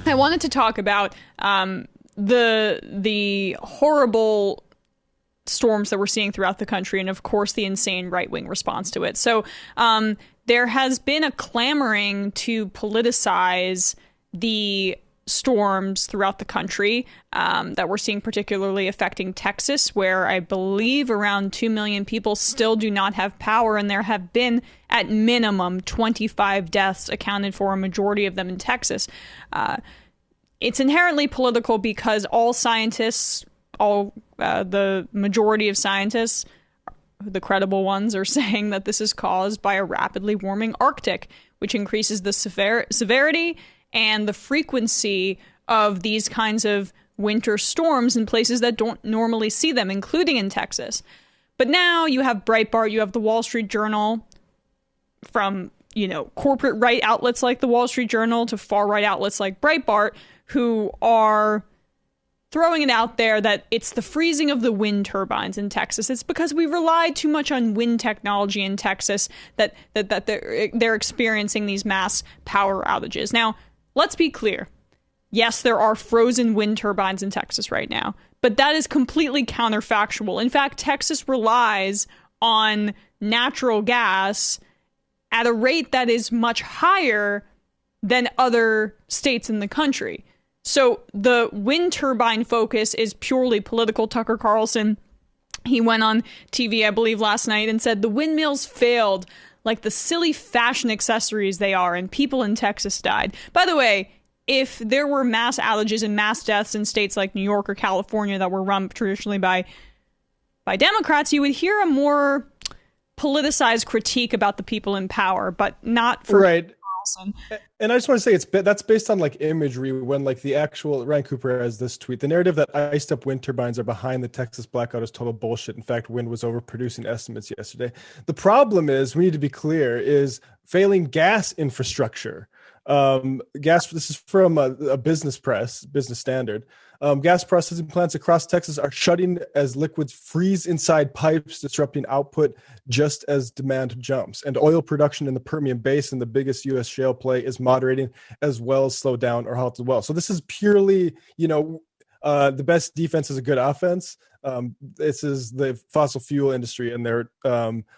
I wanted to talk about the horrible storms that we're seeing throughout the country, and of course the insane right-wing response to it. So there has been a clamoring to politicize the storms throughout the country that we're seeing, particularly affecting Texas, where I believe around 2 million people still do not have power, and there have been at minimum 25 deaths accounted for, a majority of them in Texas. It's inherently political because all scientists, the majority of scientists, the credible ones, are saying that this is caused by a rapidly warming Arctic, which increases the severity and the frequency of these kinds of winter storms in places that don't normally see them, including in Texas. But now you have Breitbart, you have the Wall Street Journal, from, corporate right outlets like the Wall Street Journal to far right outlets like Breitbart, who are throwing it out there that it's the freezing of the wind turbines in Texas. It's because we rely too much on wind technology in Texas that they're experiencing these mass power outages. Now, let's be clear. Yes, there are frozen wind turbines in Texas right now, but that is completely counterfactual. In fact, Texas relies on natural gas at a rate that is much higher than other states in the country. So the wind turbine focus is purely political. Tucker Carlson, he went on TV, I believe, last night and said the windmills failed like the silly fashion accessories they are, and people in Texas died. By the way, if there were mass outages and mass deaths in states like New York or California that were run traditionally by Democrats, you would hear a more politicized critique about the people in power, but not for Right. Carlson. And I just want to say that's based on like imagery, when like the actual Ryan Cooper has this tweet: the narrative that iced up wind turbines are behind the Texas blackout is total bullshit. In fact, wind was overproducing estimates yesterday. The problem is, we need to be clear, is failing gas infrastructure. Gas, this is from a business standard. Gas processing plants across Texas are shutting as liquids freeze inside pipes, disrupting output just as demand jumps. And oil production in the Permian Basin, the biggest U.S. shale play, is moderating as well as slow down or halt as well. So this is purely, the best defense is a good offense. This is the fossil fuel industry and their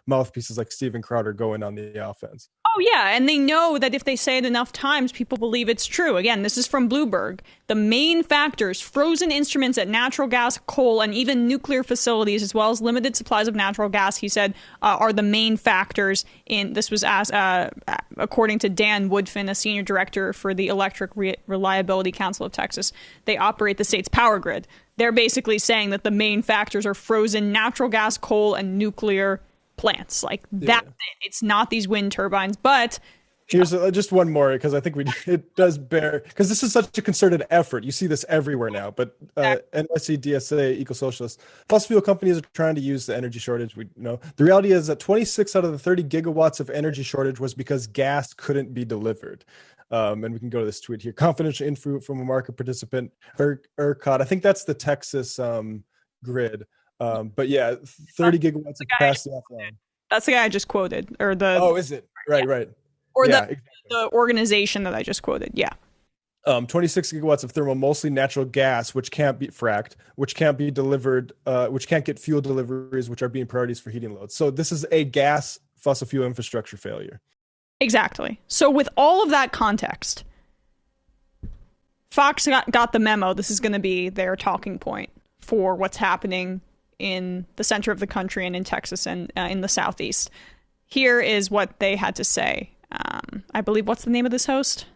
mouthpieces like Steven Crowder going on the offense. Oh, yeah. And they know that if they say it enough times, people believe it's true. Again, this is from Bloomberg. The main factors: frozen instruments at natural gas, coal, and even nuclear facilities, as well as limited supplies of natural gas, he said, are the main factors in this. Was as according to Dan Woodfin, a senior director for the Electric Reliability Council of Texas. They operate the state's power grid. They're basically saying that the main factors are frozen natural gas, coal, and nuclear plants. Like, that's it. It's not these wind turbines. But here's just one more, because I think it does bear, because this is such a concerted effort. You see this everywhere now. But NYC, DSA, eco-socialists, fossil fuel companies are trying to use the energy shortage. We know the reality is that 26 out of the 30 gigawatts of energy shortage was because gas couldn't be delivered. And we can go to this tweet here: confidential info from a market participant, ERCOT. I think that's the Texas grid. But yeah, 30 gigawatts of capacity offline. That's the guy I just quoted, or the. Oh, is it? Right. Or yeah, exactly. The organization that I just quoted. Yeah. 26 gigawatts of thermal, mostly natural gas, which can't be fracked, which can't be delivered, which can't get fuel deliveries, which are being priorities for heating loads. So this is a gas fossil fuel infrastructure failure. Exactly. So with all of that context, Fox got the memo. This is going to be their talking point for what's happening in the center of the country and in Texas and in the Southeast. Here is what they had to say. I believe, what's the name of this host?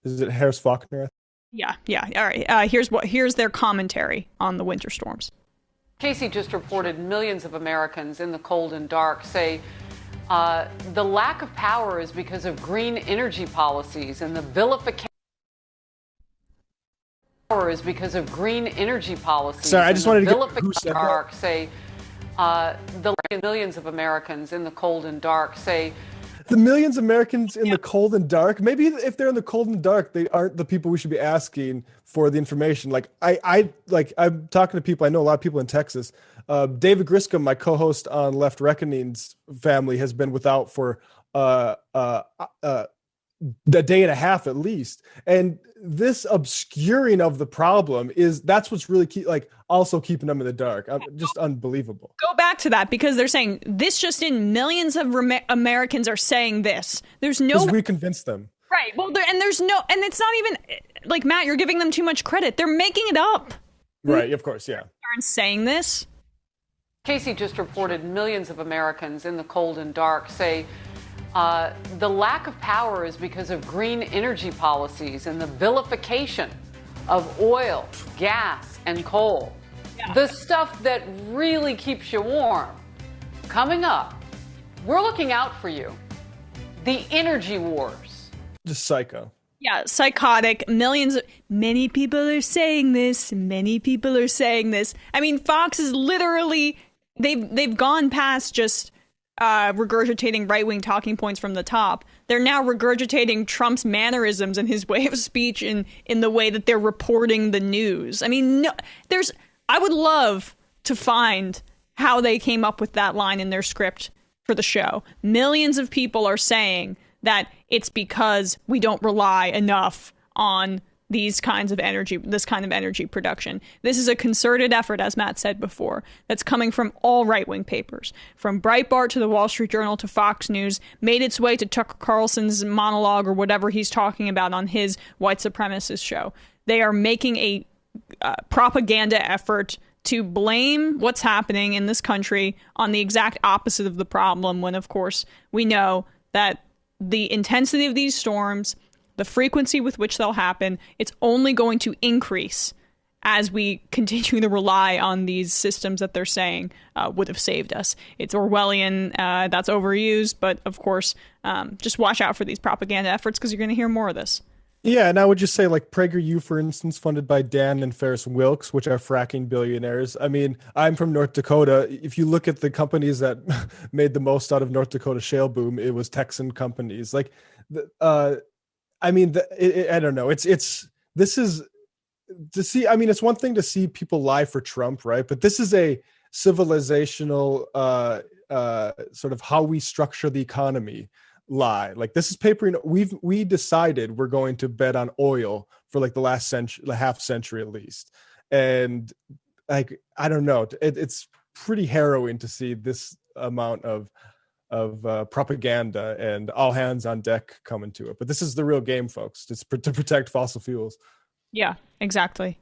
Is it Harris Faulkner? Yeah. All right. Here's their commentary on the winter storms. Casey just reported millions of Americans in the cold and dark say the lack of power is because of green energy policies, and the vilification is because of green energy policies. Sorry, I just wanted to get who said dark that. Say the millions of Americans in the cold and dark say. The millions of Americans in the cold and dark. Maybe if they're in the cold and dark, they aren't the people we should be asking for the information. Like I'm talking to people. I know a lot of people in Texas. David Griscom, my co-host on Left Reckoning's family, has been without for a day and a half at least. And this obscuring of the problem that's what's really also keeping them in the dark. Just unbelievable. Go back to that, because they're saying this just in, millions of Americans are saying this. There's no, because we convinced them. Right. Well, and there's no, and it's not even like, Matt, you're giving them too much credit. They're making it up. Right. Of course. Yeah. Aren't saying this. Casey just reported millions of Americans in the cold and dark say the lack of power is because of green energy policies and the vilification of oil, gas, and coal. Yeah. The stuff that really keeps you warm. Coming up, we're looking out for you. The energy wars. Just psycho. Yeah, psychotic. Many people are saying this. Many people are saying this. I mean, Fox is literally, they've gone past just regurgitating right-wing talking points from the top. They're now regurgitating Trump's mannerisms and his way of speech in the way that they're reporting the news. I mean, no, I would love to find how they came up with that line in their script for the show. Millions of people are saying that it's because we don't rely enough on this kind of energy production. This is a concerted effort, as Matt said before, that's coming from all right-wing papers, from Breitbart to the Wall Street Journal to Fox News, made its way to Tucker Carlson's monologue or whatever he's talking about on his white supremacist show. They are making a propaganda effort to blame what's happening in this country on the exact opposite of the problem, when, of course, we know that the intensity of these storms, the frequency with which they'll happen, it's only going to increase as we continue to rely on these systems that they're saying would have saved us. It's Orwellian, that's overused, but of course, just watch out for these propaganda efforts, because you're going to hear more of this. Yeah, and I would just say, like, PragerU, for instance, funded by Dan and Ferris Wilks, which are fracking billionaires. I mean, I'm from North Dakota. If you look at the companies that made the most out of North Dakota shale boom, it was Texan companies. Like, I mean, I don't know. This is to see. I mean, it's one thing to see people lie for Trump, right? But this is a civilizational sort of how we structure the economy lie. Like, this is papering. We decided we're going to bet on oil for like the last century, the half century at least. And like, I don't know. It's pretty harrowing to see this amount of propaganda and all hands on deck coming to it. But this is the real game, folks. It's to protect fossil fuels. Yeah, exactly.